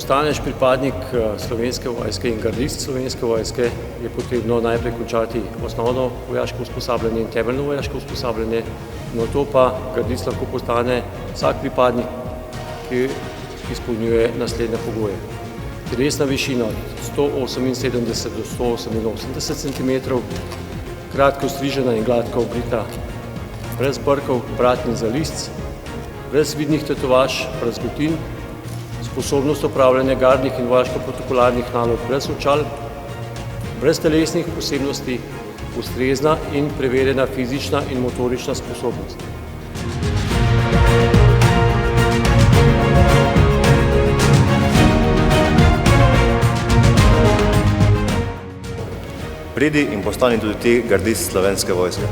postaneš pripadnik Slovenske vojske in gardist Slovenske vojske, je potrebno najprej končati osnovno vojaško usposabljanje in temeljno vojaško usposabljanje, nato pa gardist lahko postane vsak pripadnik, ki izpolnjuje naslednje pogoje. Telesna višina od 178 do 188 cm, kratko strižena in gladko obrita, brez brkov, brat in zalizc, brez vidnih tetovaž, brazgotin, sposobnost opravljanja gardnih in vojaško-protokolarnih nalog brez očal, brez telesnih posebnosti, ustrezna in preverjena fizična in motorična sposobnost. Pridi in postani tudi ti gardist Slovenske vojske.